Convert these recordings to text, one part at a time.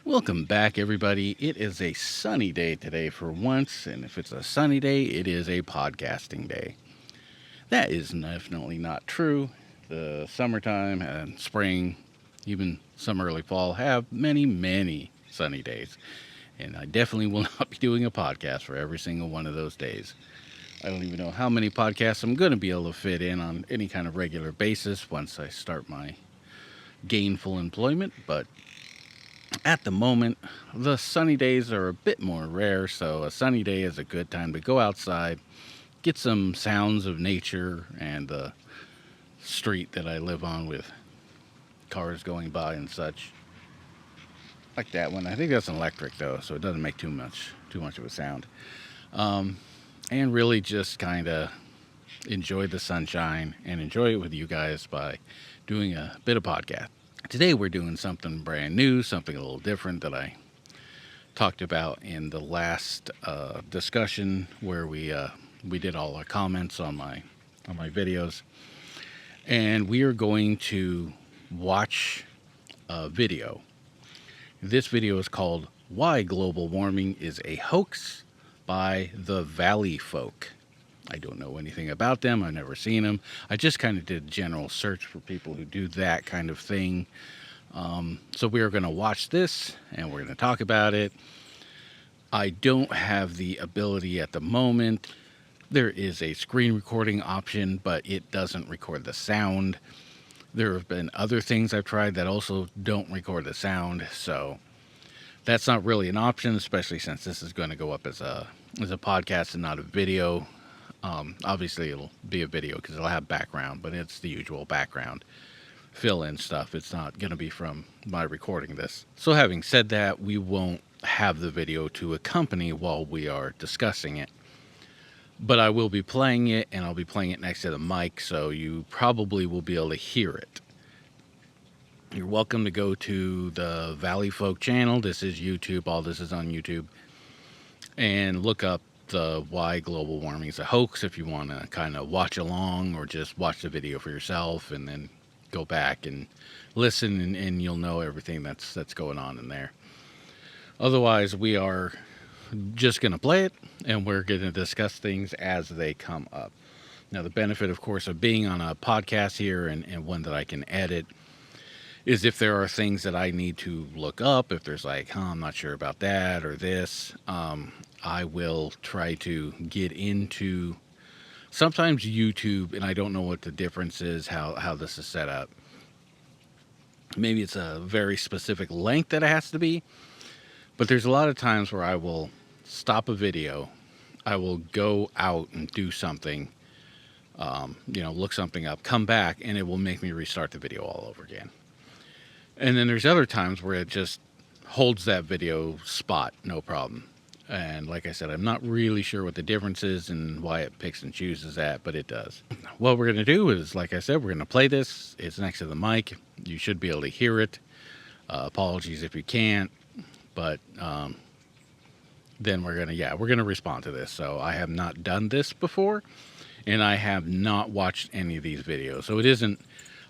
Welcome back, everybody. It is a sunny day today for once, and if it's a sunny day, it is a podcasting day. That is definitely not true. The summertime and spring, even some early fall, have many, many sunny days, and I definitely will not be doing a podcast for every single one of those days. I don't even know how many podcasts I'm going to be able to fit in on any kind of regular basis once I start my gainful employment, but at the moment, the sunny days are a bit more rare, so a sunny day is a good time to go outside, get some sounds of nature and the street that I live on with cars going by and such. Like that one. I think that's an electric though, so it doesn't make too much of a sound. Um, and really just kind of enjoy the sunshine and enjoy it with you guys by doing a bit of podcast. Today we're doing something brand new, something a little different that I talked about in the last discussion where we did all our comments on my videos, and we are going to watch a video. This video is called "Why Global Warming is a Hoax" by the Valley Folk. I don't know anything about them. I've never seen them. I just kind of did a general search for people who do that kind of thing. So we are going to watch this and we're going to talk about it. I don't have the ability at the moment. There is a screen recording option, but it doesn't record the sound. There have been other things I've tried that also don't record the sound, so that's not really an option, especially since this is going to go up as a podcast and not a video. Obviously, it'll be a video because it'll have background, but it's the usual background fill-in stuff. It's not going to be from my recording this. So having said that, we won't have the video to accompany while we are discussing it. But I will be playing it, and I'll be playing it next to the mic, so you probably will be able to hear it. You're welcome to go to the Valley Folk channel. This is YouTube. All this is on YouTube. And look up the Why Global Warming is a Hoax if you want to kind of watch along or just watch the video for yourself and then go back and listen, and you'll know everything that's going on in there. Otherwise, we are just going to play it, and we're going to discuss things as they come up. Now, the benefit, of course, of being on a podcast here and one that I can edit is if there are things that I need to look up, if there's like, I'm not sure about that or this, I will try to get into sometimes YouTube, and I don't know what the difference is, how this is set up. Maybe it's a very specific length that it has to be, but there's a lot of times where I will stop a video, I will go out and do something, look something up, come back, and it will make me restart the video all over again. And then there's other times where it just holds that video spot, no problem. And like I said, I'm not really sure what the difference is and why it picks and chooses that, but it does. What we're going to do is, like I said, we're going to play this. It's next to the mic. You should be able to hear it. Apologies if you can't, but then we're going to respond to this. So I have not done this before, and I have not watched any of these videos. So it isn't,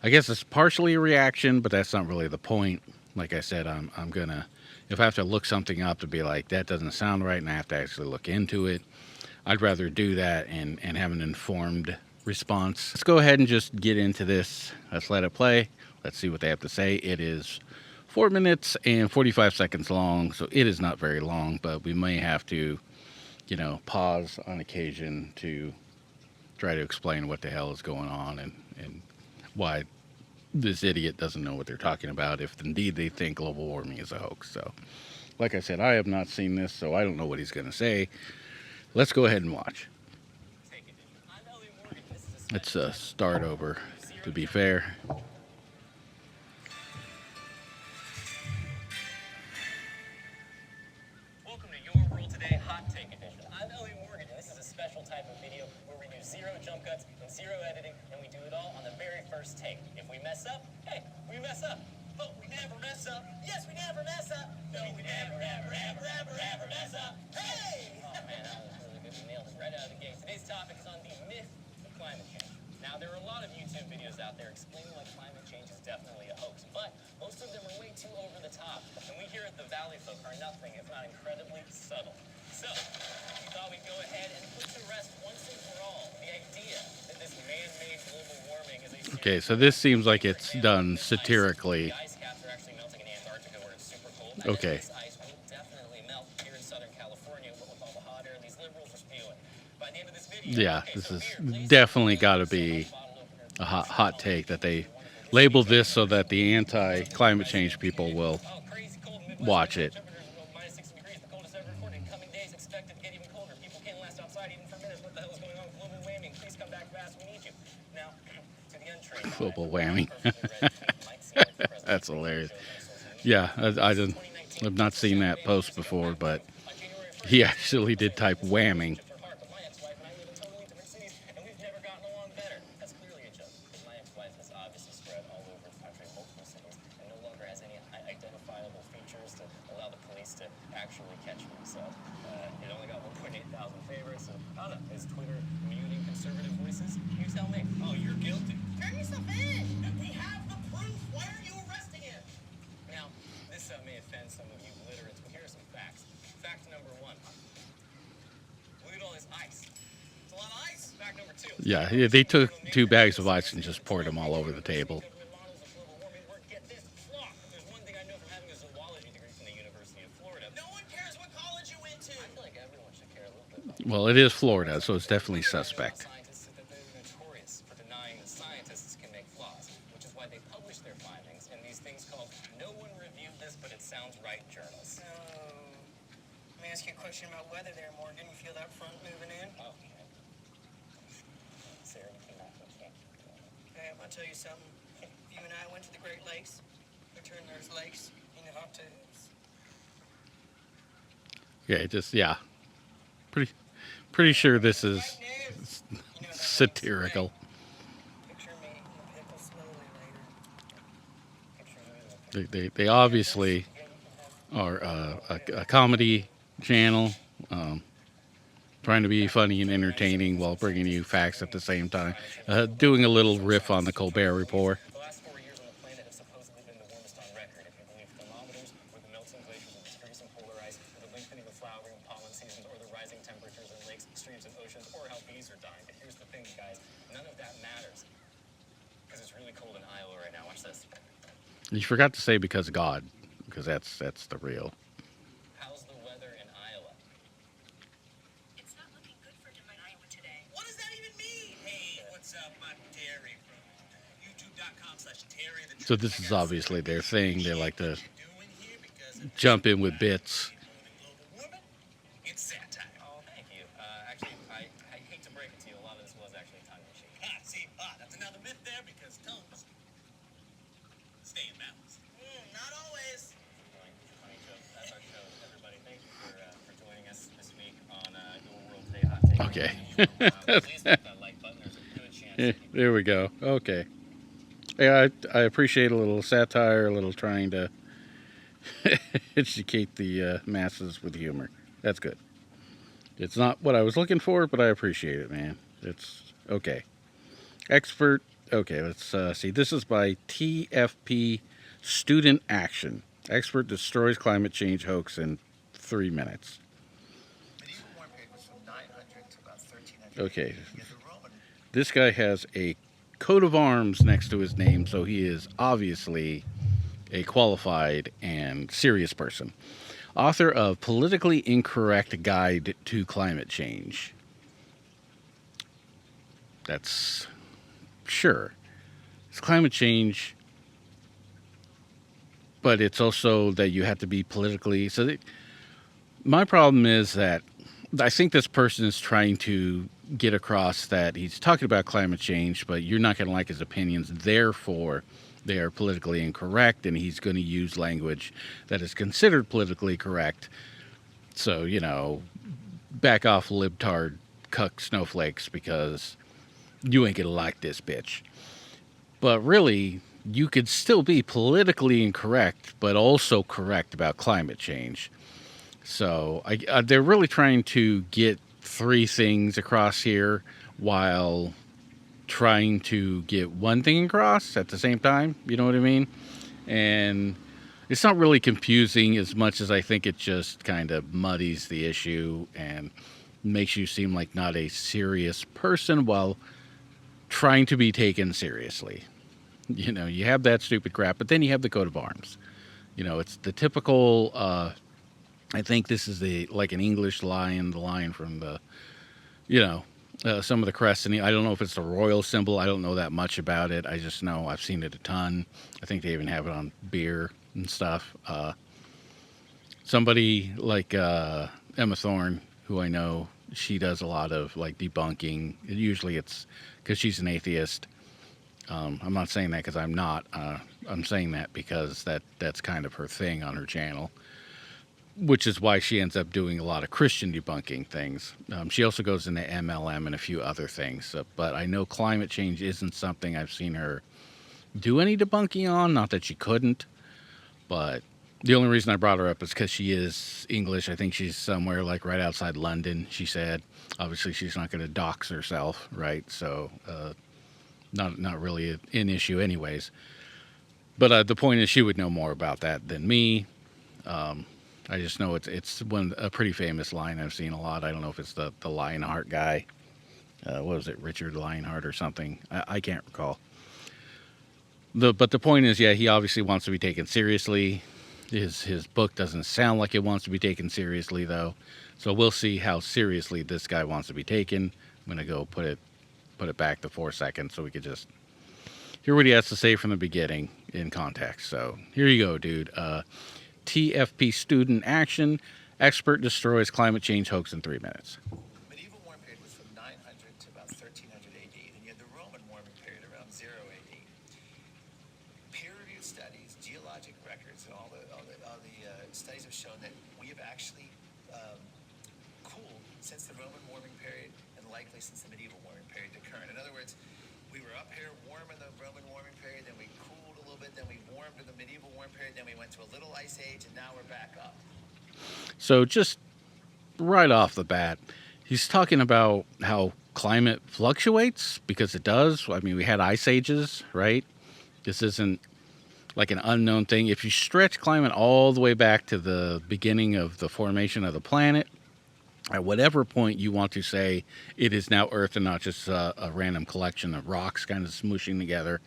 I guess it's partially a reaction, but that's not really the point. Like I said, I'm going to, if I have to look something up to be like, that doesn't sound right, and I have to actually look into it, I'd rather do that and have an informed response. Let's go ahead and just get into this. Let's let it play. Let's see what they have to say. It is 4 minutes and 45 seconds long, so it is not very long, but we may have to, pause on occasion to try to explain what the hell is going on and why this idiot doesn't know what they're talking about, if indeed they think global warming is a hoax. So, like I said, I have not seen this, so I don't know what he's going to say. Let's go ahead and watch. Let's start over, to be fair. Welcome to Your World Today Hot Take Edition. I'm Elliot Morgan, and this is a special type of video where we do zero jump cuts and zero editing, and we do it all on the very first take. If we mess up, hey, we mess up. But we never mess up. Yes, we never mess up. No, we never, ever, ever, ever, ever mess up. Hey! Oh, man, that was really good. We nailed it right out of the gate. Today's topic is on the myth of climate change. Now, there are a lot of YouTube videos out there explaining why climate change is definitely a hoax, but most of them are way too over the top, and we here at the Valley folk are nothing if not incredibly subtle. So, we thought we'd go ahead and put to rest once and for all the idea that this man-made global warming is a Okay, so this seems like it's done satirically. The ice caps are actually melting in Antarctica where it's super cold. Okay. This ice will definitely melt here in Southern California with all the hot air these liberals are spewing. By the end of this video, Yeah, this is definitely got to be a hot take that they label this so that the anti-climate change people will watch it. Minus 60 degrees, the coldest ever recorded. In coming days, expected to get even colder. People can't last outside even for minutes. What the hell is going on with global warming? Please come back fast. We need you. Now, to the untrained. Global whammy. That's hilarious. Yeah, I've not seen that post before, but he actually did type whamming. Actually catch me. So it only got 1.8 thousand favorites. So I don't know. Is Twitter muting conservative voices? You tell me. Oh, you're guilty. Turn yourself in. We have the proof. Why are you arresting him? Now, this may offend some of you literates, but here are some facts. Fact number 1. Look at all this ice. It's a lot of ice. Fact number 2. Yeah, they took 2 bags of ice and just poured them all over the table. Well, it is Florida, so it's definitely suspect. Scientists that they're notorious for denying that scientists can make flaws, which is why they publish their findings in these things called "No one reviewed this, but it sounds right" journals. Let me ask you a question about weather there, Morgan. You feel that front moving in? Oh, okay. Sarah, you cannot. Hey, I'm gonna tell you something. You and I went to the Great Lakes. Returned those lakes in the hot tubs. Okay, yeah. Pretty sure this is satirical. Picture me in the pickle slowly later. They obviously are a comedy channel, trying to be funny and entertaining while bringing you facts at the same time, doing a little riff on the Colbert Report. The last 4 years on the planet have supposedly been the warmest on record, if you believe thermometers, with the melting glaciers and the freezing polar ice, or the lengthening of flowering and pollen seasons, or the rising temperatures in lakes, streams, and oceans, or how bees are dying. But here's the thing, guys, none of that matters, because it's really cold in Iowa right now. Watch this. You forgot to say because of God, because that's the real. How's the weather in Iowa? It's not looking good for him in Iowa today. What does that even mean? Hey, what's up? I'm Terry from YouTube.com/Terry. So this is obviously their thing. They like to jump in with bits. It's satire. Oh, thank you. Actually, I hate to break it to you, a lot of this was actually tongue-in-cheek. See, that's another myth there because tongues stay in balance. Not always. Funny joke. That's our show, everybody. Thank you for joining us this week on Your World Today Hot Take. Okay. Please hit that like button. There's a good chance that people There we go. Okay. Yeah, I appreciate a little satire, a little trying to educate the masses with humor. That's good. It's not what I was looking for, but I appreciate it, man. It's okay. Expert. Okay, let's see. This is by TFP Student Action. Expert destroys climate change hoax in 3 minutes. Medieval war papers from 900 to about 1300. Okay. Yeah, the Roman. This guy has a coat of arms next to his name, so he is obviously a qualified and serious person. Author of Politically Incorrect Guide to Climate Change. That's sure. It's climate change, but it's also that you have to be politically. My problem is that I think this person is trying to get across that he's talking about climate change, but you're not going to like his opinions. Therefore, they are politically incorrect, and he's going to use language that is considered politically correct. So, back off libtard cuck snowflakes because you ain't going to like this bitch. But really, you could still be politically incorrect, but also correct about climate change. So they're really trying to get 3 things across here while trying to get one thing across at the same time. You know what I mean? And it's not really confusing as much as I think it just kind of muddies the issue and makes you seem like not a serious person while trying to be taken seriously. You know, you have that stupid crap, but then you have the coat of arms. You know, it's the typical. I think this is the like an English lion, the lion from the, you know, some of the crests. And I don't know if it's the royal symbol. I don't know that much about it. I just know I've seen it a ton. I think they even have it on beer and stuff. Somebody like Emma Thorne, who I know, she does a lot of like debunking. Usually it's because she's an atheist. I'm not saying that because I'm not. I'm saying that because that's kind of her thing on her channel, which is why she ends up doing a lot of Christian debunking things. She also goes into MLM and a few other things. But I know climate change isn't something I've seen her do any debunking on. Not that she couldn't, but the only reason I brought her up is because she is English. I think she's somewhere like right outside London, she said. Obviously, she's not going to dox herself, right? So, not really an issue anyways. But the point is she would know more about that than me. I just know it's a pretty famous line I've seen a lot. I don't know if it's the Lionheart guy. What was it, Richard Lionheart or something? I can't recall. But the point is, yeah, he obviously wants to be taken seriously. His book doesn't sound like it wants to be taken seriously, though. So we'll see how seriously this guy wants to be taken. I'm going to go put it back to 4 seconds so we could just hear what he has to say from the beginning in context. So here you go, dude. TFP student action. Expert destroys climate change hoax in 3 minutes. Medieval warm period was from 900 to about 1300 AD. Then you had the Roman warming period around 0 AD. Peer-reviewed studies, geologic records, and all the studies have shown that we have actually cooled since the Roman warming period and likely since the medieval warming period to current. In other words, we were up here warm in the Roman warming period, then we cooled a little bit, then we warmed in the medieval warm period, then we went to a little ice age, and now we're back up. So just right off the bat, he's talking about how climate fluctuates because it does. I mean, we had ice ages, right? This isn't like an unknown thing. If you stretch climate all the way back to the beginning of the formation of the planet, at whatever point you want to say it is now Earth and not just a random collection of rocks kind of smooshing together,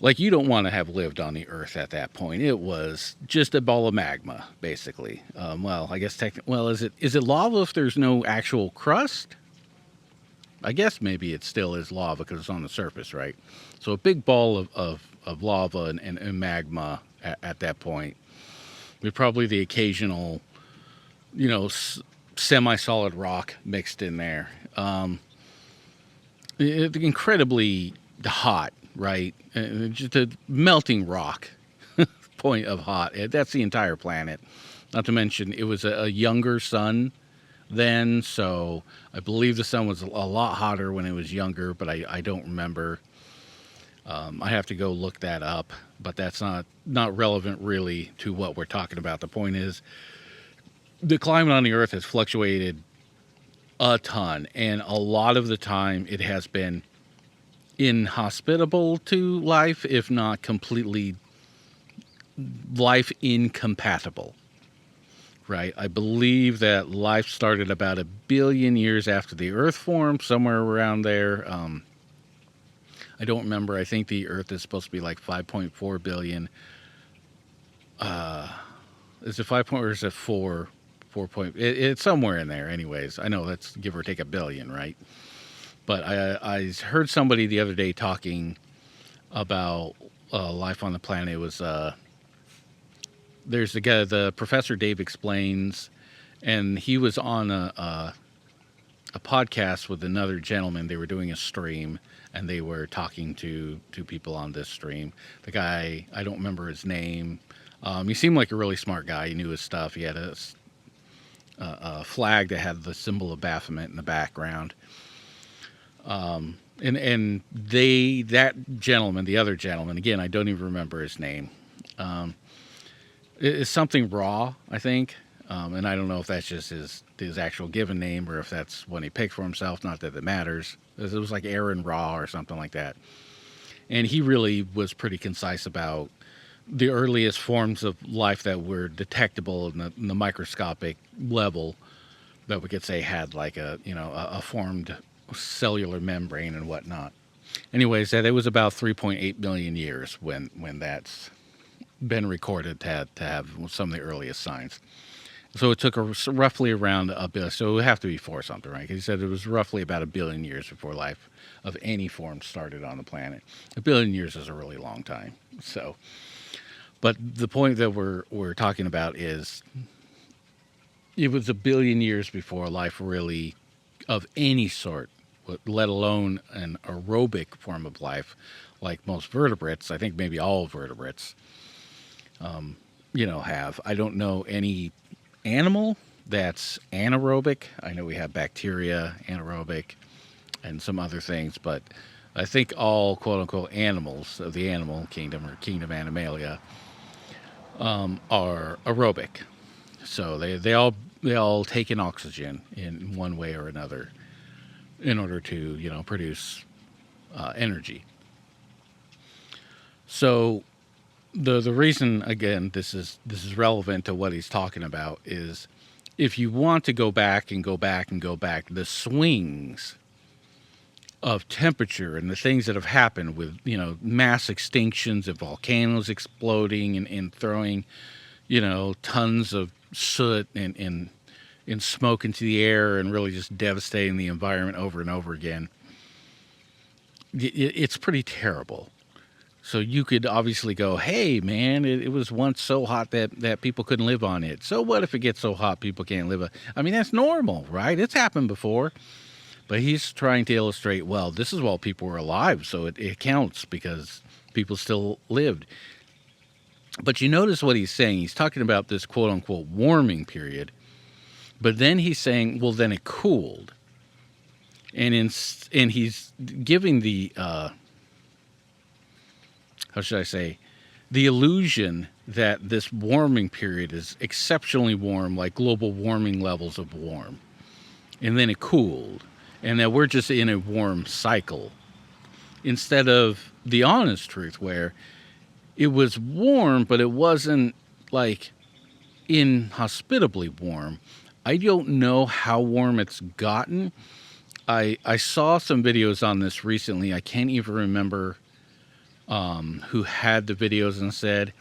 like you don't want to have lived on the Earth at that point. It was just a ball of magma, basically. Well, I guess is it lava if there's no actual crust? I guess maybe it still is lava because it's on the surface, right? So a big ball of lava and magma at that point, with probably the occasional, you know, semi-solid rock mixed in there. Incredibly hot, right? Just a melting rock point of hot. That's the entire planet. Not to mention, it was a younger sun then, so I believe the sun was a lot hotter when it was younger, but I don't remember. I have to go look that up, but that's not relevant really to what we're talking about. The point is, the climate on the Earth has fluctuated a ton, and a lot of the time it has been inhospitable to life, if not completely life incompatible. Right? I believe that life started about 1 billion years after the Earth formed, somewhere around there. I don't remember. I think the Earth is supposed to be like 5.4 billion. Is it 5 or is it 4? 4 point. It's somewhere in there. Anyways, I know that's give or take 1 billion, right? But I heard somebody the other day talking about life on the planet. It was there's the guy, the Professor Dave Explains, and he was on a podcast with another gentleman. They were doing a stream, and they were talking to people on this stream. The guy, I don't remember his name. He seemed like a really smart guy. He knew his stuff. He had a flag that had the symbol of Baphomet in the background. And that gentleman, the other gentleman, again, I don't even remember his name. It's something Raw, I think. And I don't know if that's just his actual given name or if that's one he picked for himself. Not that it matters. It was like Aaron Raw or something like that. And he really was pretty concise about the earliest forms of life that were detectable in the microscopic level that we could say had like a formed cellular membrane and whatnot. Anyways, that it was about 3.8 million years when that's been recorded to have some of the earliest signs. So it took roughly around a billion. So it would have to be 4 something, right? 'Cause he said it was roughly about a billion years before life of any form started on the planet. A billion years is a really long time. So, but the point that we're talking about is it was a billion years before life really of any sort, let alone an aerobic form of life, like most vertebrates. I think maybe all vertebrates, have. I don't know any animal that's anaerobic. I know we have bacteria, anaerobic, and some other things, but I think all quote unquote animals of the animal kingdom or kingdom Animalia are aerobic. So they all take in oxygen in one way or another in order to produce energy. So the reason again this is relevant to what he's talking about is if you want to go back and go back and go back, the swings of temperature and the things that have happened with mass extinctions of volcanoes exploding and throwing tons of soot and smoke into the air and really just devastating the environment over and over again. It's pretty terrible. So you could obviously go, hey, man, it was once so hot that people couldn't live on it. So what if it gets so hot people can't live? I mean, that's normal, right? It's happened before. But he's trying to illustrate, well, this is while people were alive, so it counts because people still lived. But you notice what he's saying. He's talking about this quote-unquote warming period. But then he's saying, well, then it cooled. And he's giving the, how should I say, the illusion that this warming period is exceptionally warm, like global warming levels of warm. And then it cooled. And that we're just in a warm cycle. Instead of the honest truth where it was warm, but it wasn't like inhospitably warm. I don't know how warm it's gotten. I saw some videos on this recently. I can't even remember who had the videos and said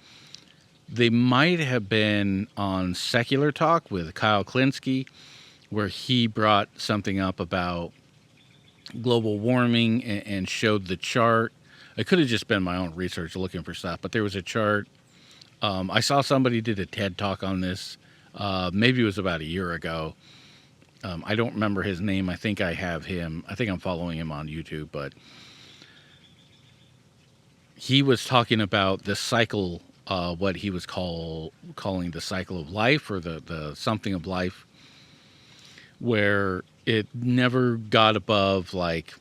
they might have been on Secular Talk with Kyle Klinsky, where he brought something up about global warming and showed the chart. It could have just been my own research looking for stuff, but there was a chart. I saw somebody did a TED Talk on this. Maybe it was about a year ago. I don't remember his name. I think I have him. I think I'm following him on YouTube, but he was talking about the cycle, what he was calling the cycle of life or the something of life, where it never got above like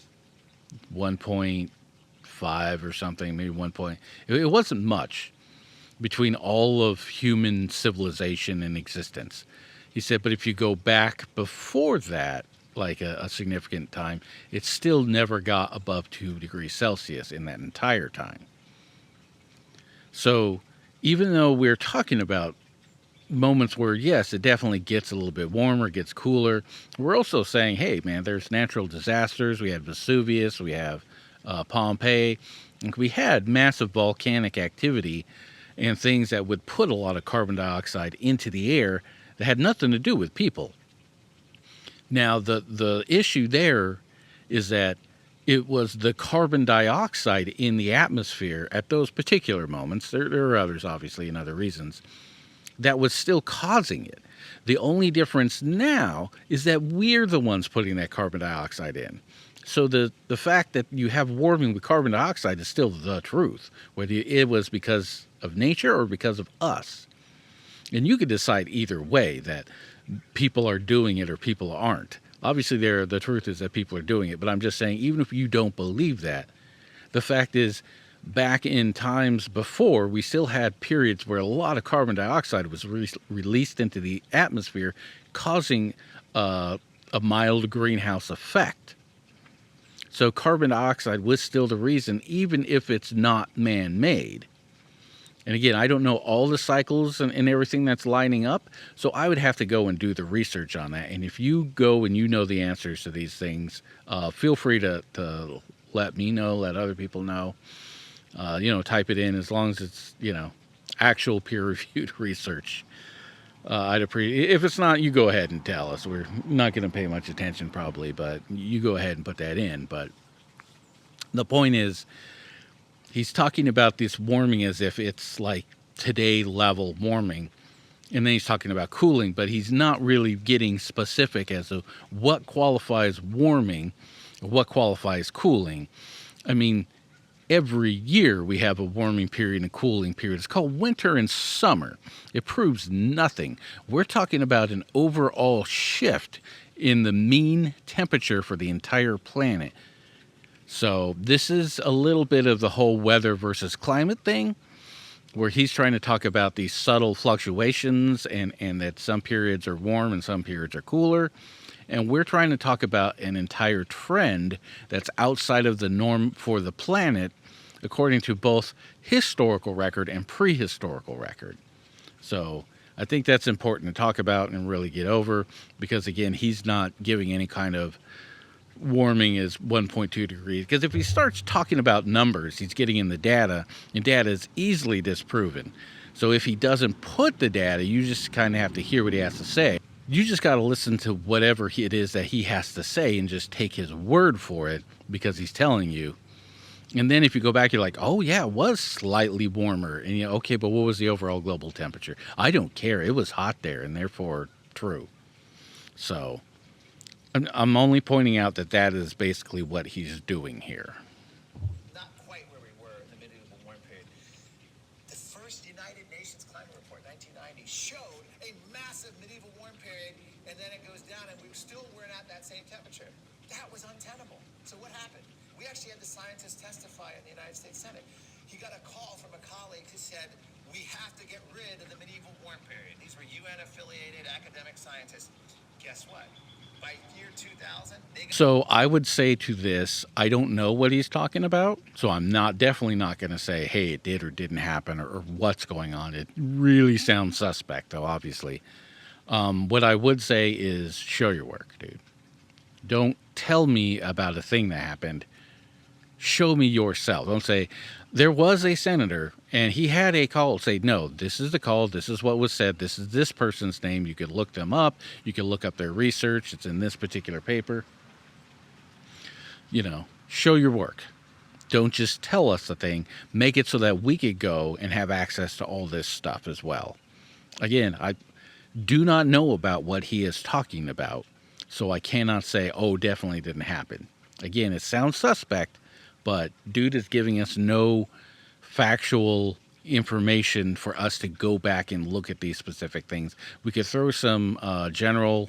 1.5 or something, maybe 1 point. It wasn't much between all of human civilization and existence. He said, but if you go back before that, like a significant time, it still never got above 2 degrees Celsius in that entire time. So even though we're talking about moments where, yes, it definitely gets a little bit warmer, gets cooler, we're also saying, hey, man, there's natural disasters. We had Vesuvius, we have Pompeii, and we had massive volcanic activity and things that would put a lot of carbon dioxide into the air that had nothing to do with people. Now, the issue there is that it was the carbon dioxide in the atmosphere at those particular moments, there are others, obviously, and other reasons, that was still causing it. The only difference now is that we're the ones putting that carbon dioxide in. So the fact that you have warming with carbon dioxide is still the truth, whether it was because of nature or because of us. And you could decide either way, that people are doing it or people aren't. Obviously, the truth is that people are doing it, but I'm just saying, even if you don't believe that, the fact is, back in times before, we still had periods where a lot of carbon dioxide was released into the atmosphere, causing a mild greenhouse effect. So carbon dioxide was still the reason, even if it's not man-made. And again, I don't know all the cycles and everything that's lining up, so I would have to go and do the research on that. And if you go and you know the answers to these things, feel free to let me know, let other people know. Type it in as long as it's, actual peer-reviewed research. I'd appreciate. If it's not, you go ahead and tell us. We're not going to pay much attention probably, but you go ahead and put that in. But the point is, he's talking about this warming as if it's like today level warming, and then he's talking about cooling, but he's not really getting specific as to what qualifies warming, or what qualifies cooling. I mean, every year we have a warming period and a cooling period. It's called winter and summer. It proves nothing. We're talking about an overall shift in the mean temperature for the entire planet. So this is a little bit of the whole weather versus climate thing, where he's trying to talk about these subtle fluctuations and that some periods are warm and some periods are cooler. And we're trying to talk about an entire trend that's outside of the norm for the planet, according to both historical record and prehistorical record. So I think that's important to talk about and really get over, because, again, he's not giving any kind of warming is 1.2 degrees. Because if he starts talking about numbers, he's getting in the data, and data is easily disproven. So if he doesn't put the data, you just kind of have to hear what he has to say. You just got to listen to whatever it is that he has to say and just take his word for it because he's telling you. And then if you go back, you're like, oh, yeah, it was slightly warmer. And okay, but what was the overall global temperature? I don't care. It was hot there, and therefore true. So I'm only pointing out that is basically what he's doing here. Not quite where we were in the medieval warm period. The first United Nations climate report, 1990, showed a massive medieval warm period, and then it goes down, and we still weren't at that same temperature. That was untenable. So what happened? We actually had the scientist testify in the United States Senate. He got a call from a colleague who said, we have to get rid of the medieval warm period. These were UN-affiliated academic scientists. Guess what? By year 2000, So I would say to this, I don't know what he's talking about, so I'm definitely not going to say, hey, it did or didn't happen, or what's going on. It really sounds suspect, though, obviously. What I would say is show your work, dude. Don't tell me about a thing that happened. Show me yourself. Don't say, there was a senator, and he had a call. Say, no, this is the call. This is what was said. This is this person's name. You could look them up. You could look up their research. It's in this particular paper. Show your work. Don't just tell us the thing. Make it so that we could go and have access to all this stuff as well. Again, I do not know about what he is talking about, so I cannot say, oh, definitely didn't happen. Again, it sounds suspect, but dude is giving us no factual information for us to go back and look at these specific things. We could throw some general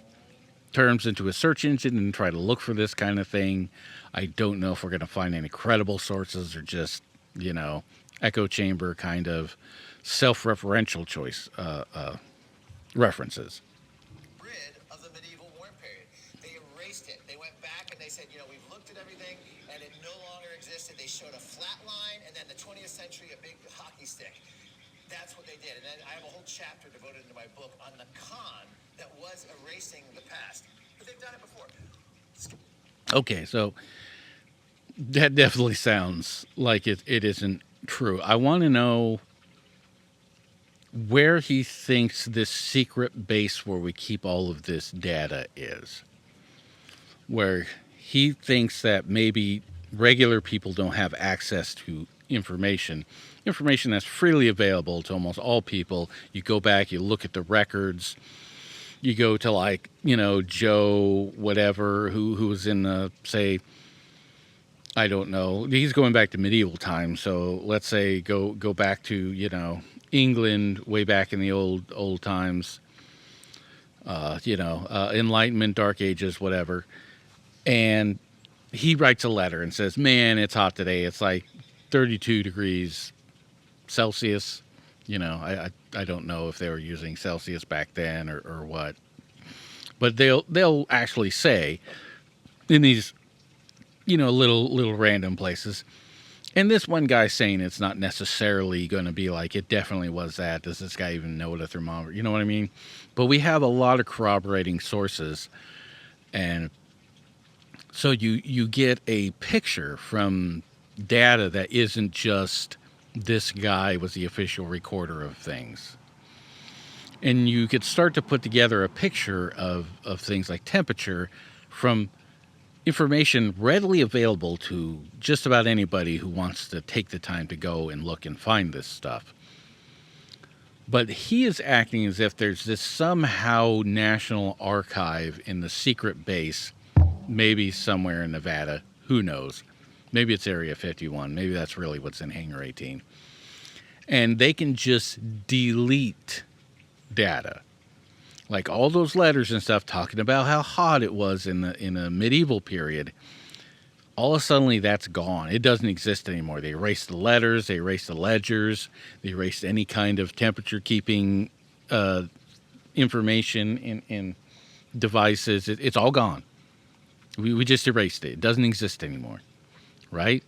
terms into a search engine and try to look for this kind of thing. I don't know if we're going to find any credible sources or just, echo chamber kind of self-referential choice references. rid of the medieval warm period. They erased it. They went back and they said, we've looked at everything and it no longer existed. They showed a flat line and then the 20th century, a big hockey stick. That's what they did. And then I have a whole chapter devoted in my book on the con that was erasing the past. But they've done it before. Okay, so that definitely sounds like it isn't true. I want to know where he thinks this secret base where we keep all of this data is. Where he thinks that maybe regular people don't have access to information that's freely available to almost all people. You go back, you look at the records, you go to Joe whatever who was in the, say, I don't know, he's going back to medieval times, so let's say go back to England way back in the old times, Enlightenment, Dark Ages, whatever. And he writes a letter and says, man, it's hot today. It's like 32 degrees Celsius. I don't know if they were using Celsius back then or what. But they'll actually say in these, little random places, And this one guy saying it's not necessarily going to be like, it definitely was that. Does this guy even know what a thermometer? You know what I mean? But we have a lot of corroborating sources. And so you get a picture from data that isn't just this guy was the official recorder of things. And you could start to put together a picture of things like temperature from information readily available to just about anybody who wants to take the time to go and look and find this stuff. But he is acting as if there's this somehow national archive in the secret base, maybe somewhere in Nevada, who knows. Maybe it's Area 51. Maybe that's really what's in Hangar 18. And they can just delete data. Like all those letters and stuff talking about how hot it was in a medieval period. All of a sudden, that's gone. It doesn't exist anymore. They erased the letters, they erased the ledgers, they erased any kind of temperature keeping information in devices. It's all gone. We just erased it. It doesn't exist anymore, right?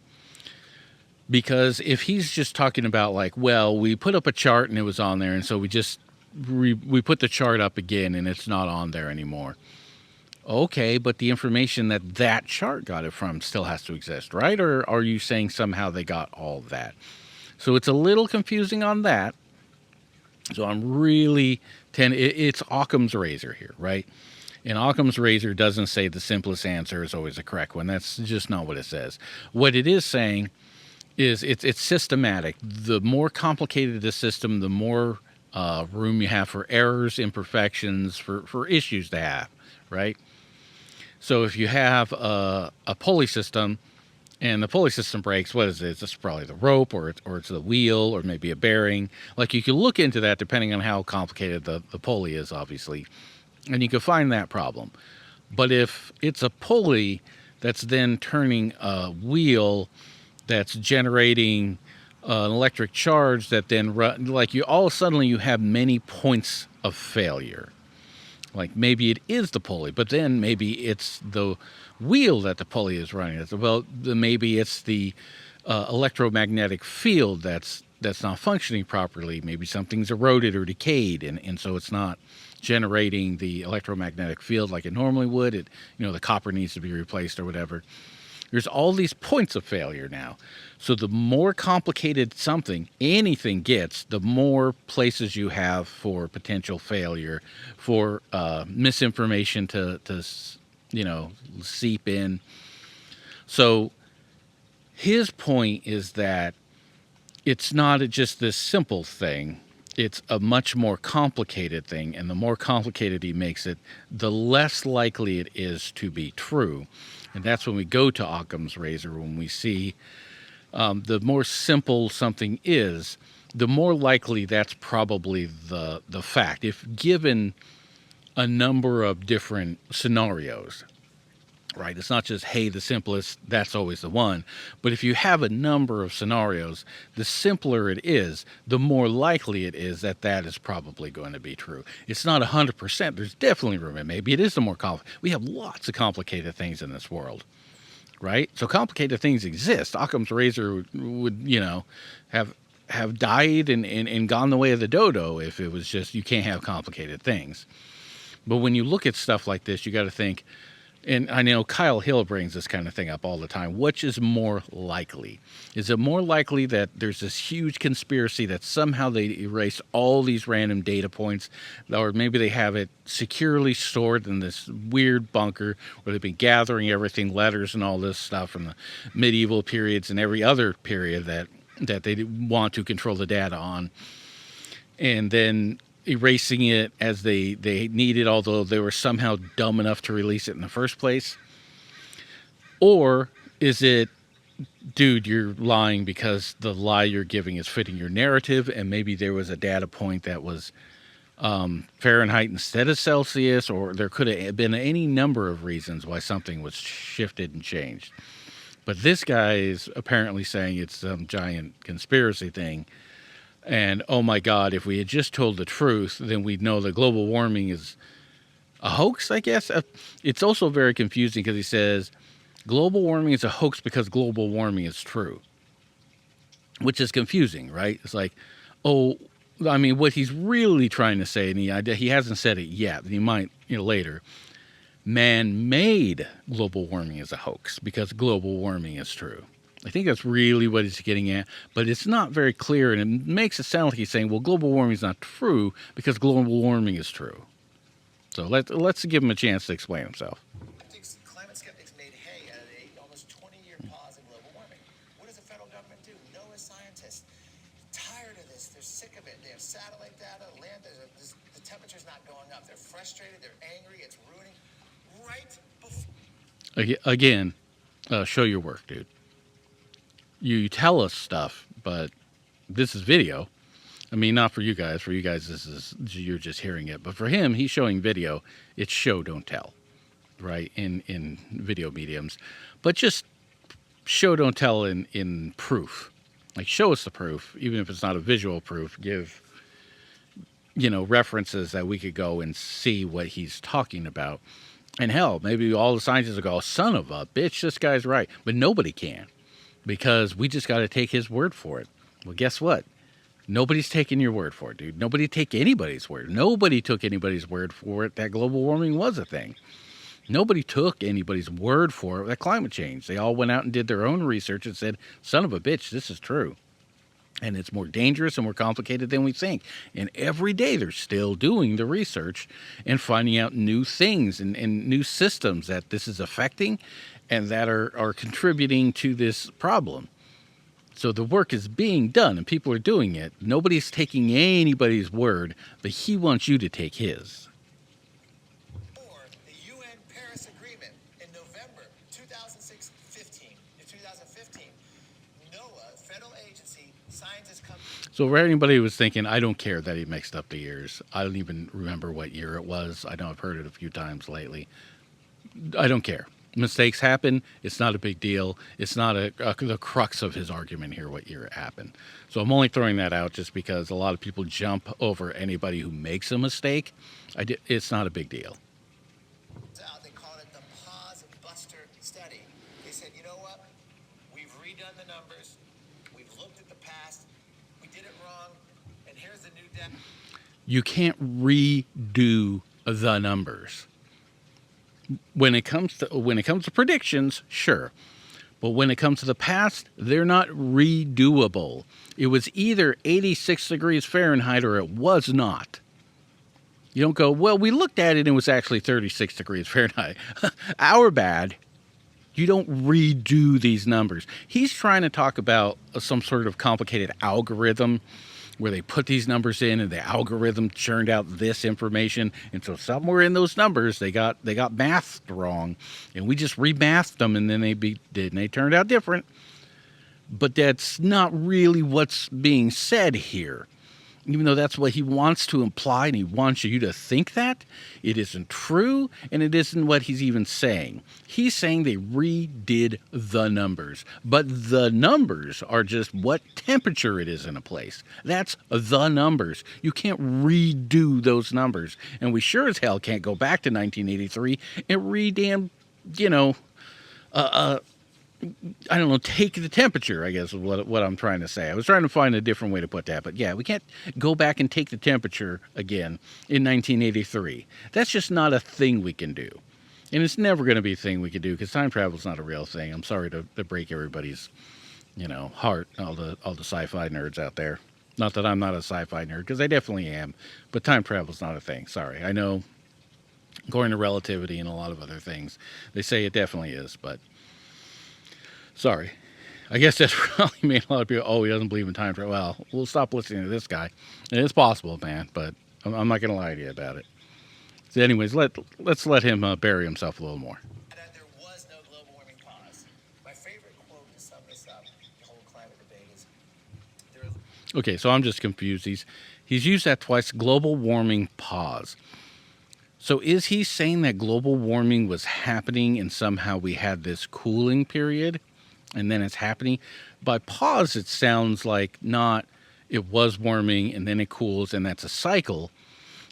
Because if he's just talking about like, well, we put up a chart and it was on there, and so we put the chart up again and it's not on there anymore. Okay, but the information that chart got it from still has to exist, right? Or are you saying somehow they got all that? So it's a little confusing on that. So I'm really it's Occam's razor here, right? And Occam's razor doesn't say the simplest answer is always the correct one. That's just not what it says. What it is saying is it's systematic. The more complicated the system, the more room you have for errors, imperfections, for issues to have, right? So if you have a pulley system and the pulley system breaks, what is it? It's probably the rope or it's the wheel or maybe a bearing. Like you can look into that depending on how complicated the pulley is, obviously, and you can find that problem. But if it's a pulley that's then turning a wheel that's generating an electric charge that then all of a sudden you have many points of failure. Like maybe it is the pulley, but then maybe it's the wheel that the pulley is running. Well, maybe it's the electromagnetic field that's not functioning properly. Maybe something's eroded or decayed, and so it's not generating the electromagnetic field like it normally would. The copper needs to be replaced or whatever. There's all these points of failure now. So the more complicated anything gets, the more places you have for potential failure, for misinformation to seep in. So his point is that it's not just this simple thing. It's a much more complicated thing. And the more complicated he makes it, the less likely it is to be true. And that's when we go to Occam's razor, when we see the more simple something is, the more likely that's probably the fact. If given a number of different scenarios, right? It's not just, hey, the simplest, that's always the one. But if you have a number of scenarios, the simpler it is, the more likely it is that is probably going to be true. It's not 100%. There's definitely room. And maybe it is the more complicated. We have lots of complicated things in this world, right? So complicated things exist. Occam's razor would, have died and gone the way of the dodo if it was just, you can't have complicated things. But when you look at stuff like this, you got to think, and I know Kyle Hill brings this kind of thing up all the time. Which is more likely? Is it more likely that there's this huge conspiracy that somehow they erased all these random data points, or maybe they have it securely stored in this weird bunker where they've been gathering everything, letters and all this stuff from the medieval periods and every other period that they want to control the data on, and then erasing it as they needed, although they were somehow dumb enough to release it in the first place? Or is it, dude, you're lying because the lie you're giving is fitting your narrative, and maybe there was a data point that was Fahrenheit instead of Celsius, or there could have been any number of reasons why something was shifted and changed. But this guy is apparently saying it's some giant conspiracy thing. And, oh my God, if we had just told the truth, then we'd know that global warming is a hoax, I guess. It's also very confusing because he says global warming is a hoax because global warming is true. which is confusing, right? It's like, oh, I mean, what he's really trying to say, and he hasn't said it yet, he might, later. Man-made global warming is a hoax because global warming is true. I think that's really what he's getting at, but it's not very clear, and it makes it sound like he's saying, well, global warming is not true because global warming is true. So let's give him a chance to explain himself. Climate skeptics made hay out of a almost 20-year pause in global warming. What does the federal government do? NOAA scientists, tired of this. They're sick of it. They have satellite data. The temperature's not going up. They're frustrated. They're angry. It's ruining. Right before. Again, show your work, dude. You tell us stuff, but this is video. I mean, not for you guys. For you guys, you're just hearing it. But for him, he's showing video. It's show, don't tell, right? In video mediums, but just show, don't tell in proof. Like, show us the proof, even if it's not a visual proof. Give references that we could go and see what he's talking about. And hell, maybe all the scientists will go, son of a bitch, this guy's right. But nobody can, because we just got to take his word for it. Well, guess what? Nobody's taking your word for it, dude. Nobody take anybody's word. Nobody took anybody's word for it that global warming was a thing. Nobody took anybody's word for it that climate change. They all went out and did their own research and said, son of a bitch, this is true. And it's more dangerous and more complicated than we think. And every day they're still doing the research and finding out new things and new systems that this is affecting and that are contributing to this problem. So the work is being done and people are doing it. Nobody's taking anybody's word, but he wants you to take his. Or the UN Paris Agreement in November 2015. NOAA, federal agency, scientists come. So for anybody who was thinking, I don't care that he mixed up the years. I don't even remember what year it was. I know I've heard it a few times lately. I don't care. Mistakes happen. It's not a big deal. It's not the crux of his argument here what year it happened. So I'm only throwing that out just because a lot of people jump over anybody who makes a mistake. It's not a big deal. They call it the Pause Buster study. They said, you know what? We've redone the numbers. We've looked at the past. We did it wrong. And here's the new data. You can't redo the numbers. When it comes to predictions, sure. But when it comes to the past, they're not redoable. It was either 86 degrees Fahrenheit or it was not. You don't go, well, we looked at it and it was actually 36 degrees Fahrenheit. Our bad. You don't redo these numbers. He's trying to talk about some sort of complicated algorithm where they put these numbers in and the algorithm churned out this information. And so somewhere in those numbers, they got mathed wrong. And we just remathed them and then they turned out different. But that's not really what's being said here. Even though that's what he wants to imply and he wants you to think that, it isn't true and it isn't what he's even saying. He's saying they redid the numbers, but the numbers are just what temperature it is in a place. That's the numbers. You can't redo those numbers. And we sure as hell can't go back to 1983 and I don't know, take the temperature, I guess is what I'm trying to say. I was trying to find a different way to put that. But yeah, we can't go back and take the temperature again in 1983. That's just not a thing we can do. And it's never going to be a thing we can do because time travel is not a real thing. I'm sorry to break everybody's, heart, all the sci-fi nerds out there. Not that I'm not a sci-fi nerd, because I definitely am. But time travel is not a thing. Sorry. I know, according to relativity and a lot of other things, they say it definitely is, but sorry. I guess that's probably made a lot of people, he doesn't believe in time travel. Well, we'll stop listening to this guy. And it's possible, man, but I'm not going to lie to you about it. So anyways, let's let him bury himself a little more. There was no global warming pause. My favorite quote to sum this up, the whole climate debate is, Okay, so I'm just confused. He's used that twice, global warming pause. So is he saying that global warming was happening and somehow we had this cooling period and then it's happening? By pause, it sounds like not it was warming and then it cools and that's a cycle.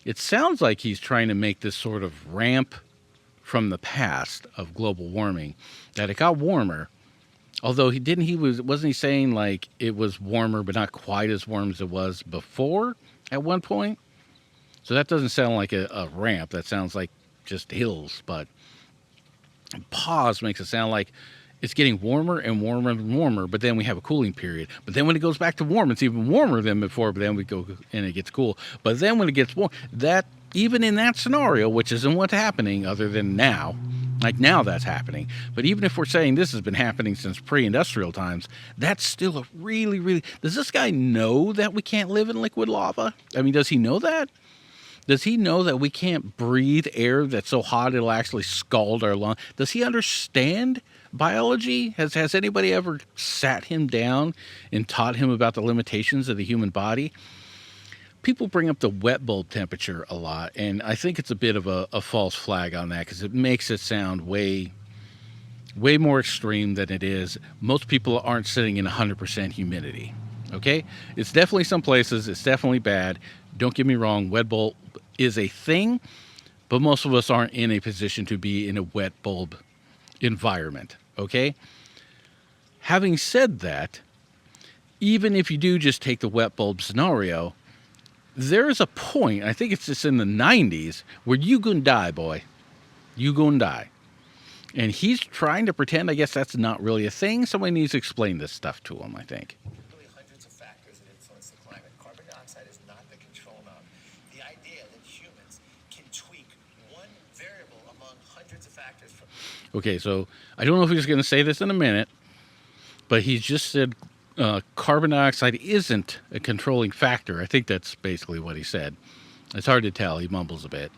It sounds like he's trying to make this sort of ramp from the past of global warming, that it got warmer Although wasn't he saying like it was warmer, but not quite as warm as it was before at one point? So that doesn't sound like a ramp. That sounds like just hills. But pause makes it sound like it's getting warmer and warmer and warmer, but then we have a cooling period. But then when it goes back to warm, it's even warmer than before, but then we go and it gets cool. But then when it gets warm, that even in that scenario, which isn't what's happening other than now, like now that's happening. But even if we're saying this has been happening since pre-industrial times, that's still a really, really... Does this guy know that we can't live in liquid lava? I mean, does he know that? Does he know that we can't breathe air that's so hot it'll actually scald our lungs? Does he understand biology? Has anybody ever sat him down and taught him about the limitations of the human body? People bring up the wet bulb temperature a lot, and I think it's a bit of a false flag on that because it makes it sound way more extreme than it is. Most people aren't sitting in 100% humidity, okay? It's definitely some places. It's definitely bad. Don't get me wrong, wet bulb is a thing, but most of us aren't in a position to be in a wet bulb environment, okay? Having said that, even if you do just take the wet bulb scenario, there is a point, I think it's just in the 90s, where you gonna die, boy. You gonna die. And he's trying to pretend, I guess that's not really a thing. Somebody needs to explain this stuff to him, I think. Really hundreds of factors that influence the climate. Carbon dioxide is not the control knob. The idea that humans can tweak one variable among hundreds of factors from... Okay, so I don't know if he's going to say this in a minute, but he's just said carbon dioxide isn't a controlling factor. I think that's basically what he said. It's hard to tell. He mumbles a bit.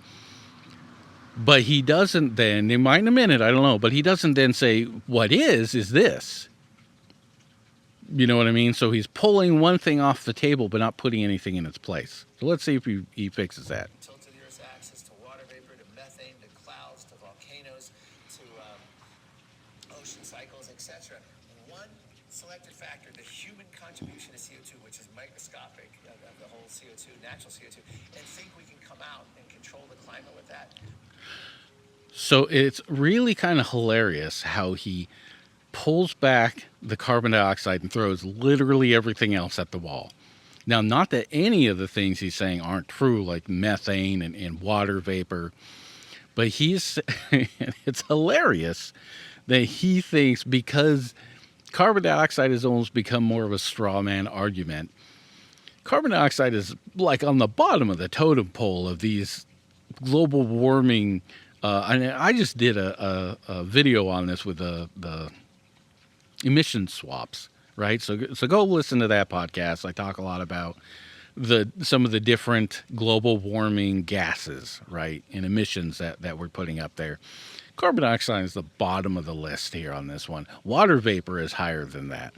But he doesn't then, in a minute, I don't know, but he doesn't then say what is this. You know what I mean? So he's pulling one thing off the table, but not putting anything in its place. So let's see if he fixes that. Tilt of the Earth's axis to water vapor, to methane, to clouds, to volcanoes, to ocean cycles, etc. One selected factor, the human contribution to CO2, which is microscopic, of the whole CO2, natural CO2, and think we can come out and control the climate with that. So it's really kind of hilarious how he pulls back the carbon dioxide and throws literally everything else at the wall. Now, not that any of the things he's saying aren't true, like methane and water vapor, but it's hilarious that he thinks because carbon dioxide has almost become more of a straw man argument. Carbon dioxide is like on the bottom of the totem pole of these global warming. I just did a video on this with the emission swaps, right? So go listen to that podcast. I talk a lot about some of the different global warming gases, right, and emissions that we're putting up there. Carbon dioxide is the bottom of the list here on this one. Water vapor is higher than that.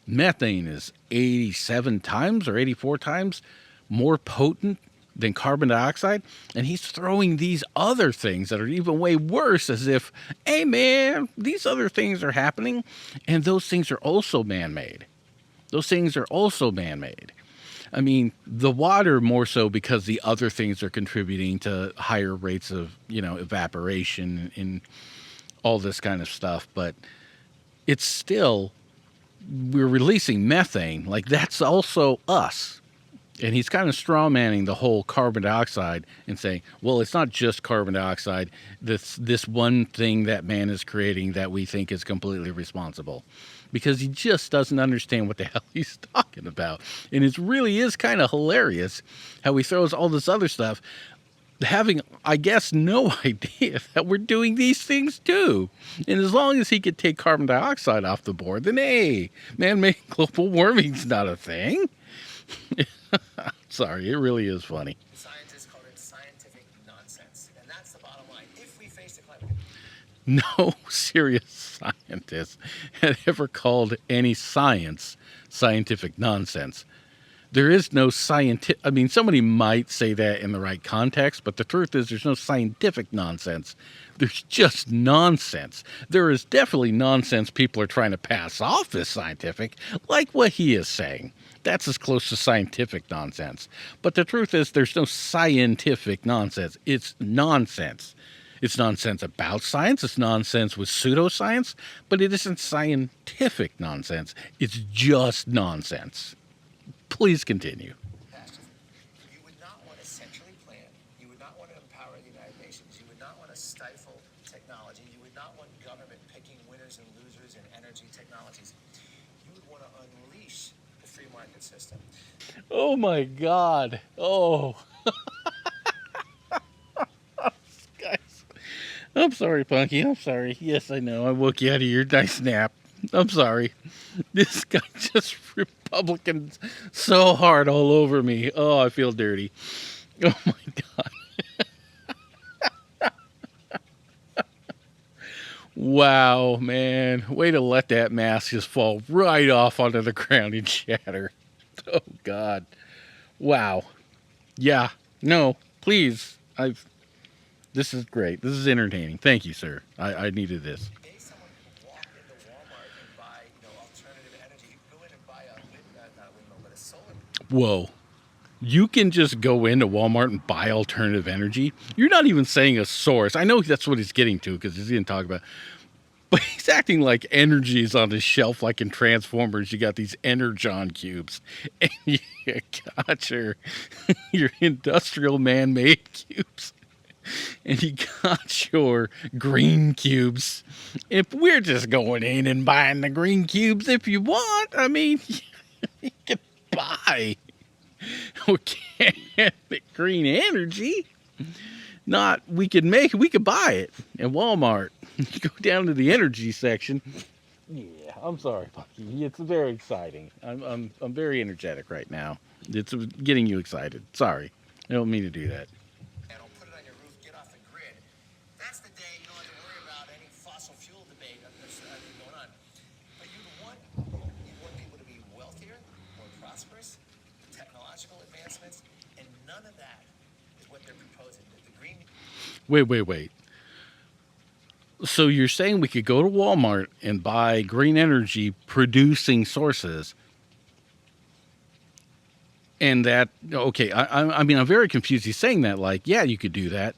Methane is 87 times or 84 times more potent than carbon dioxide, and he's throwing these other things that are even way worse as if, hey man, these other things are happening, and those things are also man-made. Those things are also man-made. I mean, the water more so because the other things are contributing to higher rates of, evaporation and all this kind of stuff, but it's still, we're releasing methane, like that's also us. And he's kind of straw-manning the whole carbon dioxide and saying, well, it's not just carbon dioxide, this one thing that man is creating that we think is completely responsible. Because he just doesn't understand what the hell he's talking about. And it really is kind of hilarious how he throws all this other stuff, having, I guess, no idea that we're doing these things too. And as long as he could take carbon dioxide off the board, then hey, man-made global warming's not a thing. Sorry, it really is funny. Scientists call it scientific nonsense. And that's the bottom line. If we face a climate... No serious scientist had ever called any science scientific nonsense. There is no scientific... I mean, somebody might say that in the right context, but the truth is there's no scientific nonsense. There's just nonsense. There is definitely nonsense people are trying to pass off as scientific, like what he is saying. That's as close to scientific nonsense. But the truth is there's no scientific nonsense. It's nonsense. It's nonsense about science. It's nonsense with pseudoscience, but it isn't scientific nonsense. It's just nonsense. Please continue. Pastors, you would not want to centrally plan. You would not want to empower the United Nations. You would not want to stifle technology. You would not want government picking winners and losers in energy technologies. You would want to unleash the free market system. Oh my God. Oh. Guys. I'm sorry, Punky. I'm sorry. Yes, I know. I woke you out of your nice nap. I'm sorry. This guy just Republicans so hard all over me. Oh, I feel dirty. Oh my God. Wow, man. Way to let that mask just fall right off onto the ground and shatter. Oh God. Wow. Yeah. No, please. This is great. This is entertaining. Thank you, sir. I needed this. Today, someone could walk into Walmart and buy, alternative energy. You could go in and buy not a windmill, but a solar. Whoa. You can just go into Walmart and buy alternative energy. You're not even saying a source. I know that's what he's getting to because he's going to talk about. But he's acting like energy is on the shelf, like in Transformers. You got these Energon cubes, and you got your industrial man-made cubes, and you got your green cubes. If we're just going in and buying the green cubes, if you want, I mean, you can buy organic green energy. Not we could buy it at Walmart. You go down to the energy section. Yeah, I'm sorry, Bucky. It's very exciting. I'm very energetic right now. It's getting you excited. Sorry, I don't mean to do that. And I'll put it on your roof, get off the grid. That's the day you don't have to worry about any fossil fuel debate that's going on. But you'd want people to be wealthier, more prosperous, technological advancements, and none of that is what they're proposing. The green. Wait. So you're saying we could go to Walmart and buy green energy producing sources, and that okay? I mean, I'm very confused. He's saying that like, yeah, you could do that,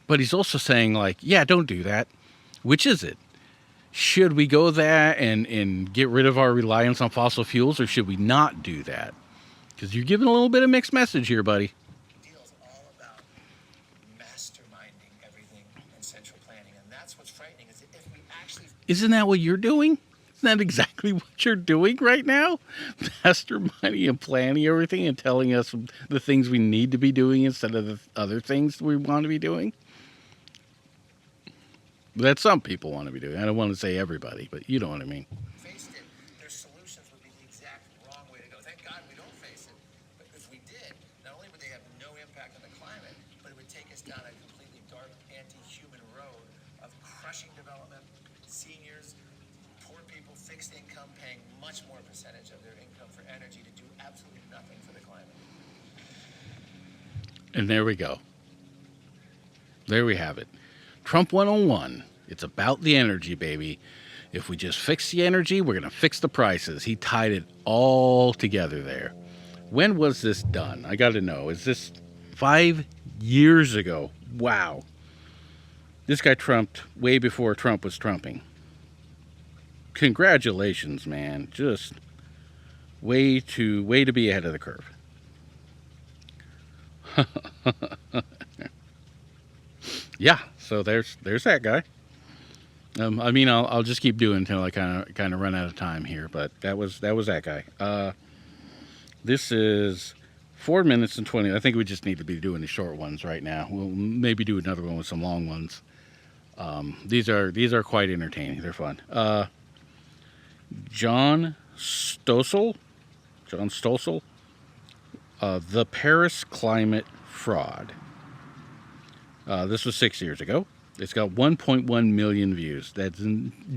but he's also saying like, yeah, don't do that. Which is it? Should we go there and get rid of our reliance on fossil fuels, or should we not do that? Because you're giving a little bit of mixed message here, buddy. Deal is all about masterminding everything in central planning, and that's what's frightening. Is if we actually Isn't that what you're doing? Isn't that exactly what you're doing right now? Masterminding and planning everything and telling us the things we need to be doing instead of the other things we want to be doing? That some people want to be doing. I don't want to say everybody, but you know what I mean. faced it, their solutions would be the exact wrong way to go. Thank God we don't face it. But if we did, not only would they have no impact on the climate, but it would take us down a completely dark, anti-human road of crushing development, seniors, poor people, fixed income, paying much more percentage of their income for energy to do absolutely nothing for the climate. And there we go. There we have it. Trump 101. It's about the energy, baby. If we just fix the energy, we're going to fix the prices. He tied it all together there. When was this done? I got to know. Is this 5 years ago? Wow. This guy trumped way before Trump was trumping. Congratulations, man. Just way to be ahead of the curve. Yeah, so there's that guy. I mean, I'll just keep doing until I kind of run out of time here. But that was that guy. This is 4 minutes and 20. I think we just need to be doing the short ones right now. We'll maybe do another one with some long ones. These are quite entertaining. They're fun. John Stossel, the Paris climate fraud. This was 6 years ago. It's got 1.1 million views. That's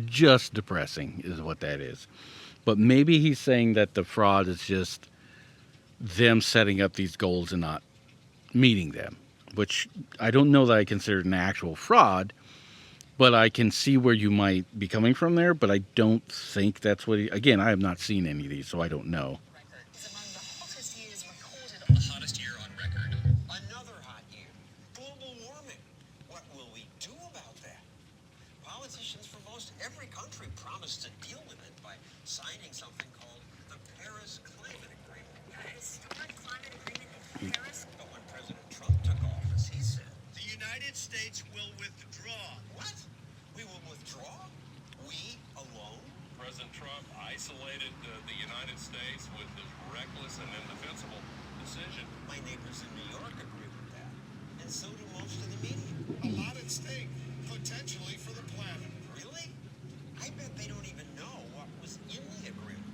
just depressing, is what that is. But maybe he's saying that the fraud is just them setting up these goals and not meeting them, which I don't know that I consider an actual fraud, but I can see where you might be coming from there, but I don't think that's what again, I have not seen any of these, so I don't know. Is among the hottest years recorded. The hottest year on record. Another hot year. Global warming. What will we do politicians from most every country promised to deal with it by signing something called the Paris Climate Agreement. A historic climate agreement in Paris? But when President Trump took office, he said, The United States will withdraw. what? We will withdraw? We alone? President Trump isolated the United States with his reckless and indefensible decision. My neighbors in New York agree with that. And so do most of the media. A lot at stake, potentially for the planet. Really? I bet they don't even know what was in the agreement.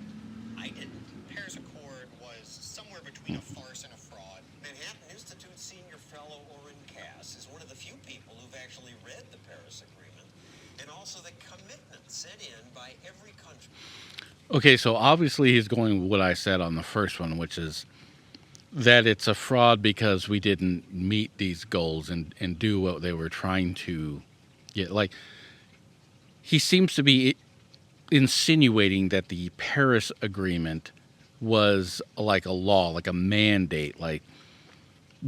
I didn't. Paris Accord was somewhere between a farce and a fraud. Manhattan Institute senior fellow Orrin Cass is one of the few people who've actually read the Paris Agreement and also the commitment sent in by every country. Okay, so obviously he's going with what I said on the first one, which is that it's a fraud because we didn't meet these goals and do what they were trying to get. Like, he seems to be insinuating that the Paris Agreement was like a law, like a mandate, like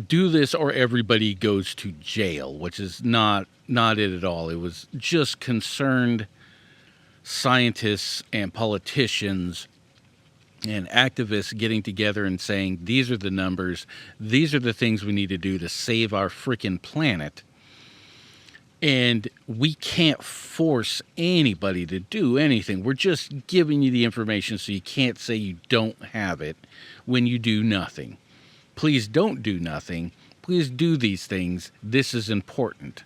do this or everybody goes to jail, which is not it at all. It was just concerned scientists and politicians and activists getting together and saying, these are the numbers, these are the things we need to do to save our freaking planet. And we can't force anybody to do anything. We're just giving you the information so you can't say you don't have it when you do nothing. Please don't do nothing. Please do these things. This is important.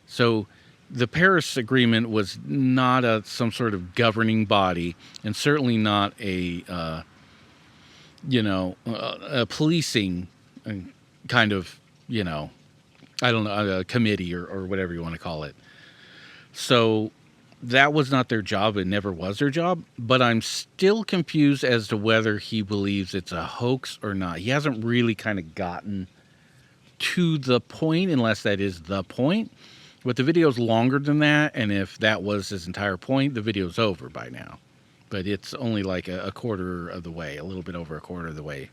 So the Paris Agreement was not some sort of governing body, and certainly not a policing kind of, I don't know, a committee or whatever you want to call it. So that was not their job. It never was their job. But I'm still confused as to whether he believes it's a hoax or not. He hasn't really kind of gotten to the point, unless that is the point. But the video's longer than that, and if that was his entire point, the video's over by now. But it's only like a quarter of the way, a little bit over a quarter of the way.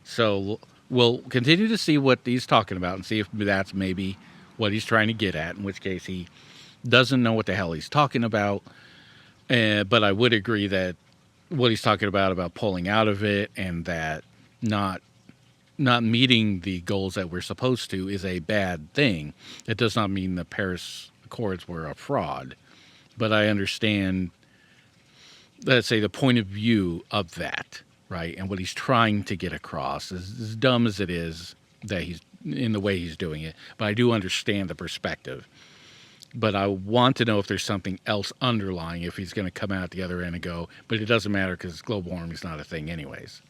So we'll continue to see what he's talking about and see if that's maybe what he's trying to get at, in which case he doesn't know what the hell he's talking about. But I would agree that what he's talking about pulling out of it and that not meeting the goals that we're supposed to is a bad thing. It does not mean the Paris Accords were a fraud. But I understand, let's say, the point of view of that, right? And what he's trying to get across, as dumb as it is that he's in the way he's doing it. But I do understand the perspective. But I want to know if there's something else underlying, if he's going to come out the other end and go, but it doesn't matter because global warming is not a thing anyways.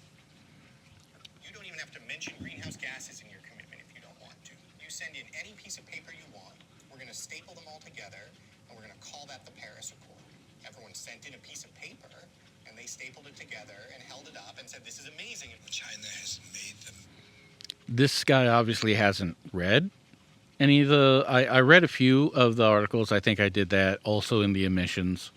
You don't even have to mention greenhouse gases in your commitment if you don't want to. You send in any piece of paper you want. We're going to staple them all together, and we're going to call that the Paris Accord. Everyone sent in a piece of paper, and they stapled it together and held it up and said, this is amazing. China has made them. This guy obviously hasn't read any of the... I read a few of the articles. I think I did that also in the emissions.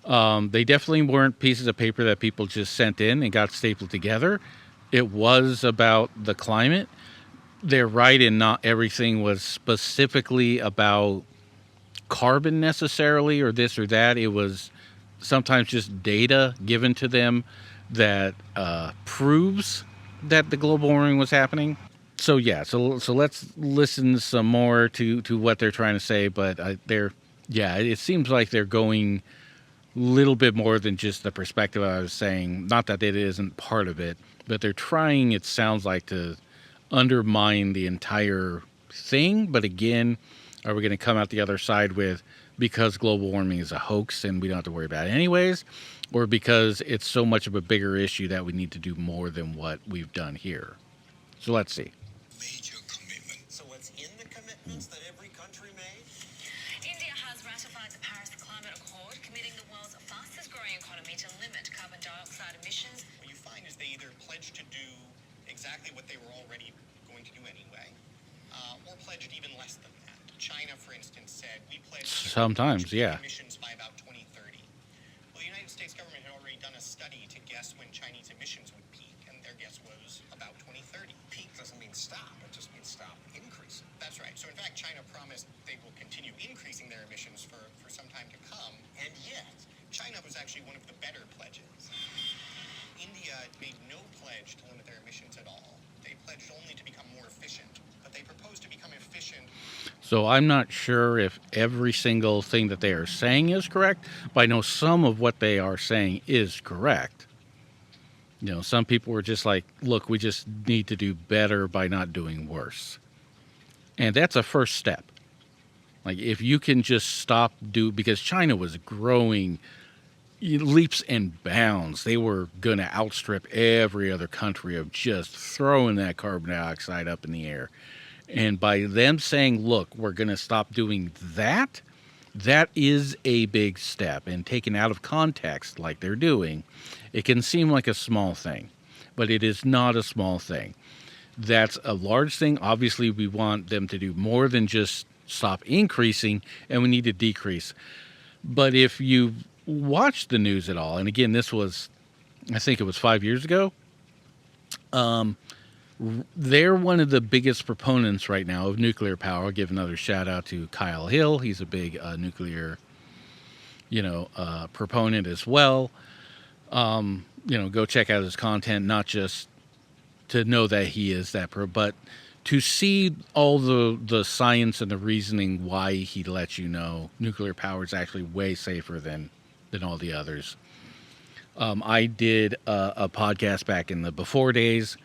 They definitely weren't pieces of paper that people just sent in and got stapled together. It was about the climate. They're right in not everything was specifically about carbon necessarily or this or that. It was sometimes just data given to them that proves that the global warming was happening. So yeah, so let's listen some more to what they're trying to say. But it seems like they're going a little bit more than just the perspective I was saying. Not that it isn't part of it, but they're trying, it sounds like, to undermine the entire thing. But again, are we going to come out the other side with because global warming is a hoax and we don't have to worry about it anyways, or because it's so much of a bigger issue that we need to do more than what we've done here? So let's see. Major commitment. So what's in the commitments that every country made? India has ratified the Paris Climate Accord, committing the world's fastest growing economy to limit carbon dioxide emissions. What you find is they either pledge to do exactly what they were already going to do anyway, or pledged even less than that. China, for instance, said we pledge Sometimes, yeah. emissions by about 2030. Well, the United States government had already done a study to guess when Chinese emissions would peak, and their guess was about 2030. Peak doesn't mean stop. It just means stop increasing. That's right. So in fact, China promised they will continue increasing their emissions China was actually one of the better pledges. India made no pledge to limit their emissions at all. They pledged only to become more efficient, but they proposed to become efficient. So I'm not sure if every single thing that they are saying is correct, but I know some of what they are saying is correct. You know, some people were just like, look, we just need to do better by not doing worse. And that's a first step. Like, if you can just stop because China was growing leaps and bounds. They were going to outstrip every other country of just throwing that carbon dioxide up in the air. And by them saying, look, we're going to stop doing that, that is a big step. And taken out of context like they're doing, it can seem like a small thing, but it is not a small thing. That's a large thing. Obviously, we want them to do more than just stop increasing, and we need to decrease. But if you watch the news at all, and again, this was, I think it was 5 years ago, they're one of the biggest proponents right now of nuclear power. I'll give another shout out to Kyle Hill. He's a big nuclear, proponent as well. Go check out his content, not just to know that he is that but to see all the science and the reasoning why he lets you know nuclear power is actually way safer than all the others. I did a podcast back in the before days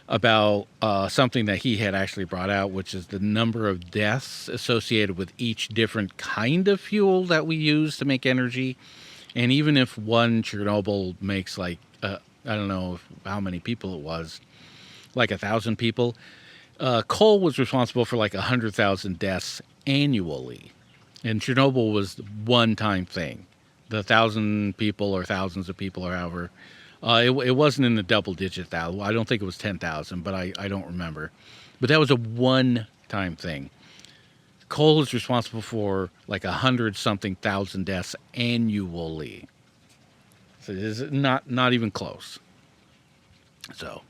about something that he had actually brought out, which is the number of deaths associated with each different kind of fuel that we use to make energy. And even if one Chernobyl makes like, I don't know how many people it was, like 1,000 people, coal was responsible for like 100,000 deaths annually. And Chernobyl was the one-time thing. The 1,000 people or thousands of people or however, it wasn't in the double digit thousand. I don't think it was 10,000, but I don't remember. But that was a one-time thing. Coal is responsible for like 100-something thousand deaths annually. So it is not even close. So.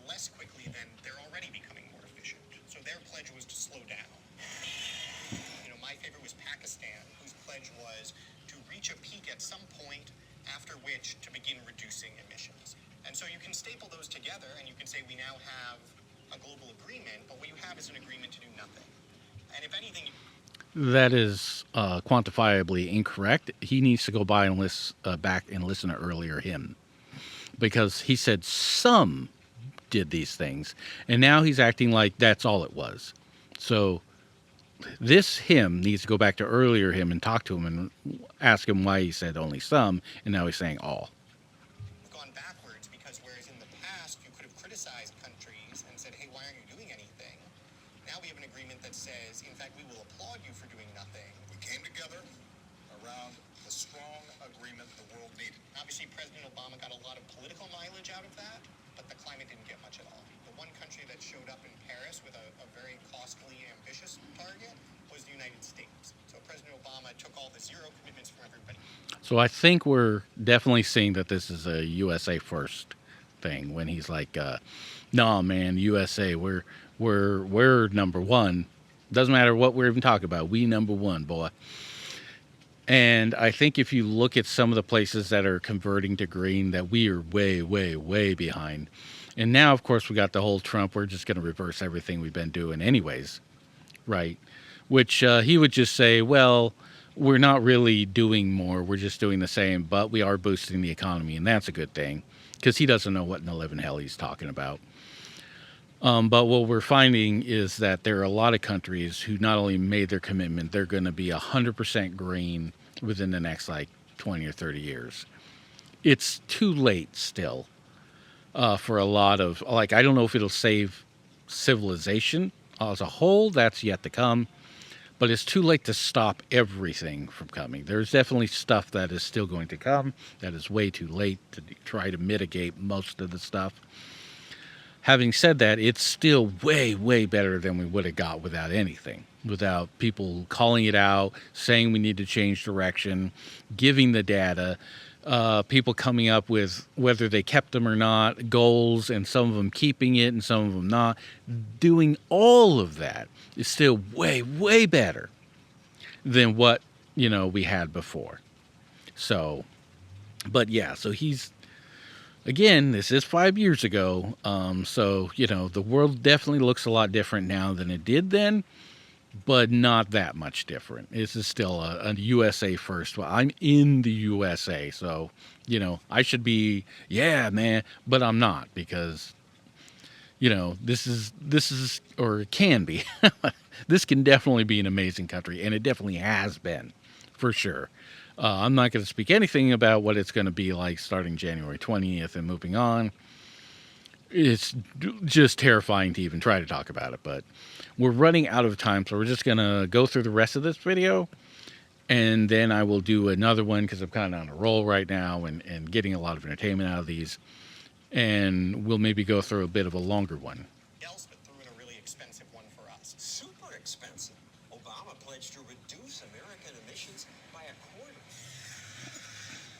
Less quickly than they're already becoming more efficient. So their pledge was to slow down. My favorite was Pakistan, whose pledge was to reach a peak at some point, after which to begin reducing emissions. And so you can staple those together and you can say we now have a global agreement, but what you have is an agreement to do nothing. And if anything, that is quantifiably incorrect. He needs to go by and back and listen to earlier him, because he said some did these things, and now he's acting like that's all it was. So this him needs to go back to earlier him and talk to him and ask him why he said only some, and now he's saying all. we've gone backwards because whereas in the past you could have criticized countries and said, hey, why aren't you doing anything? Now we have an agreement that says, in fact, we will applaud you for doing nothing. We came together around the strong agreement the world needed. Obviously, President Obama got a lot of political mileage out of that, but the climate didn't get much at all. The one country that showed up in Paris with a very costly, ambitious target was the United States. So President Obama took all the zero commitments from everybody. So I think we're definitely seeing that this is a USA first thing when he's like, nah, man, USA, we're number one. Doesn't matter what we're even talking about. We number one, boy. And I think if you look at some of the places that are converting to green, that we are way, way, way behind. And now, of course, we got the whole Trump, we're just going to reverse everything we've been doing anyways, right? Which he would just say, well, we're not really doing more. We're just doing the same, but we are boosting the economy, and that's a good thing, because he doesn't know what in the living hell he's talking about. But what we're finding is that there are a lot of countries who not only made their commitment, they're going to be 100% green within the next, 20 or 30 years. It's too late still for a lot of, I don't know if it'll save civilization as a whole. That's yet to come. But it's too late to stop everything from coming. There's definitely stuff that is still going to come that is way too late to try to mitigate most of the stuff. Having said that, it's still way, way better than we would have got without anything, without people calling it out, saying we need to change direction, giving the data, people coming up with, whether they kept them or not, goals, and some of them keeping it and some of them not. Doing all of that is still way, way better than what, we had before. So, but yeah, so he's, again, this is 5 years ago. So, the world definitely looks a lot different now than it did then, but not that much different. This is still a USA first. Well, I'm in the USA, so, I should be, yeah, man, but I'm not, because, this is, or it can be, this can definitely be an amazing country, and it definitely has been, for sure. I'm not going to speak anything about what it's going to be like starting January 20th and moving on. It's just terrifying to even try to talk about it, but we're running out of time, so we're just going to go through the rest of this video, and then I will do another one because I'm kind of on a roll right now and getting a lot of entertainment out of these, and we'll maybe go through a bit of a longer one. Elspeth threw in a really expensive one for us. Super expensive. Obama pledged to reduce American emissions by a quarter.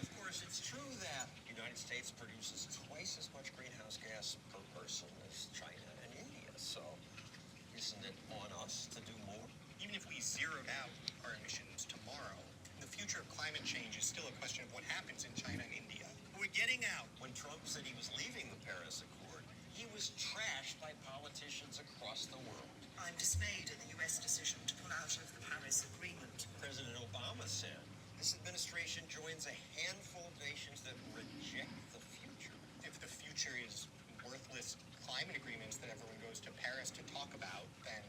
Of course, it's true that the United States produces twice as much greenhouse gas per person as China and India. So, isn't it on us to do more? Even if we zeroed out our emissions tomorrow, the future of climate change is still a question of what happens in China and India. We're getting out. When Trump said he was leaving the Paris Accord, he was trashed by politicians across the world. I'm dismayed at the U.S. decision to pull out of the Paris Agreement. President Obama said this administration joins a handful of nations that reject the future. If the future is worthless climate agreements that everyone goes to Paris to talk about, then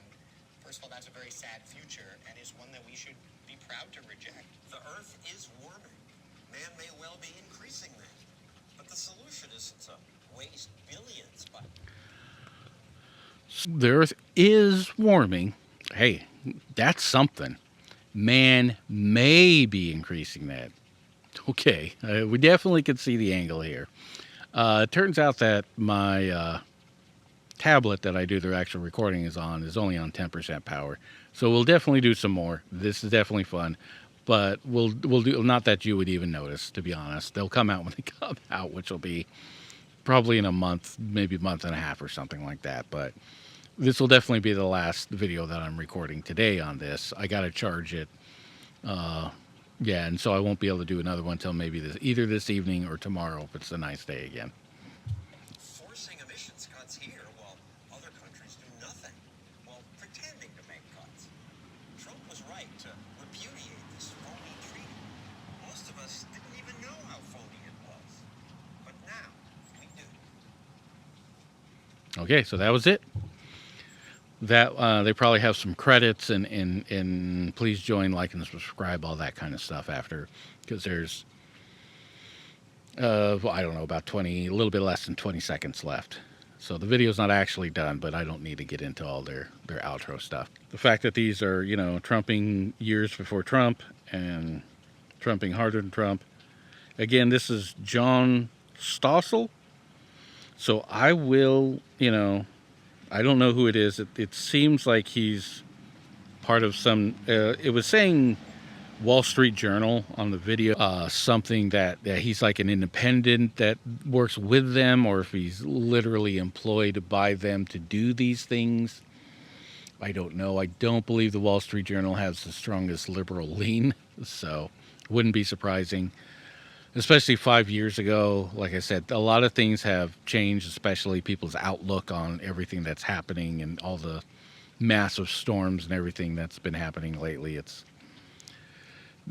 first of all, that's a very sad future and is one that we should be proud to reject. The Earth is warming. Man may well be increasing that. But the solution isn't to waste billions by... The Earth is warming. Hey, that's something. Man may be increasing that. Okay, we definitely can see the angle here. It turns out that my tablet that I do the actual recording is only on 10% power. So we'll definitely do some more. This is definitely fun. But we'll do, not that you would even notice, to be honest. They'll come out when they come out, which will be probably in a month, maybe a month and a half or something like that. But this will definitely be the last video that I'm recording today on this. I got to charge it. Yeah, and so I won't be able to do another one until maybe either this evening or tomorrow if it's a nice day again. Forcing emissions cuts here while other countries do nothing, while pretending to make cuts. Trump was right to repudiate this phony treaty. Most of us didn't even know how phony it was. But now, we do. Okay, so that was it. That they probably have some credits and please join, like, and subscribe, all that kind of stuff after, because there's I don't know, about a little bit less than 20 seconds left. So the video's not actually done, but I don't need to get into all their outro stuff. The fact that these are, trumping years before Trump and trumping harder than Trump. Again, this is John Stossel. So I will, I don't know who it is. It seems like he's part of some... it was saying Wall Street Journal on the video. Something that he's like an independent that works with them, or if he's literally employed by them to do these things. I don't know. I don't believe the Wall Street Journal has the strongest liberal lean, so wouldn't be surprising. Especially 5 years ago, like I said, a lot of things have changed, especially people's outlook on everything that's happening and all the massive storms and everything that's been happening lately.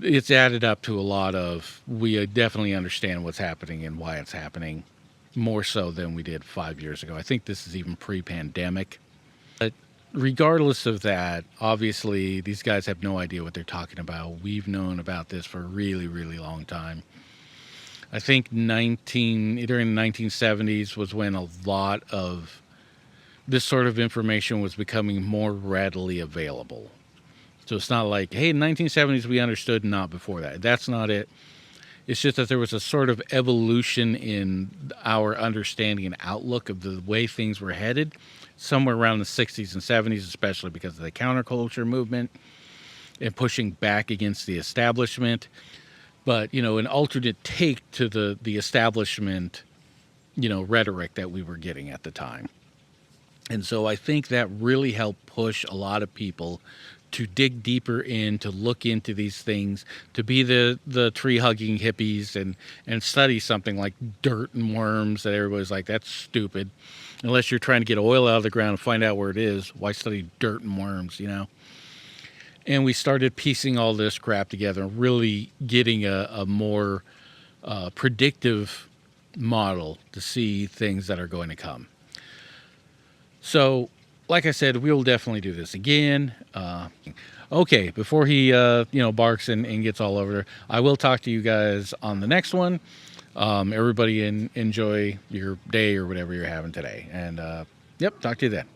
It's added up to a lot of, we definitely understand what's happening and why it's happening, more so than we did 5 years ago. I think this is even pre-pandemic. But regardless of that, obviously, these guys have no idea what they're talking about. We've known about this for a really, really long time. I think during the 1970s was when a lot of this sort of information was becoming more readily available. So it's not like, hey, in the 1970s we understood, not before that. That's not it. It's just that there was a sort of evolution in our understanding and outlook of the way things were headed somewhere around the 60s and 70s, especially because of the counterculture movement and pushing back against the establishment. But, an alternate take to the establishment, rhetoric that we were getting at the time. And so I think that really helped push a lot of people to dig deeper in, to look into these things, to be the tree hugging hippies and study something like dirt and worms that everybody's like, that's stupid. Unless you're trying to get oil out of the ground and find out where it is, why study dirt and worms, you know? And we started piecing all this crap together and really getting a more predictive model to see things that are going to come. So, like I said, we'll definitely do this again. Okay, before he barks and gets all over there, I will talk to you guys on the next one. Everybody enjoy your day or whatever you're having today. And, yep, talk to you then.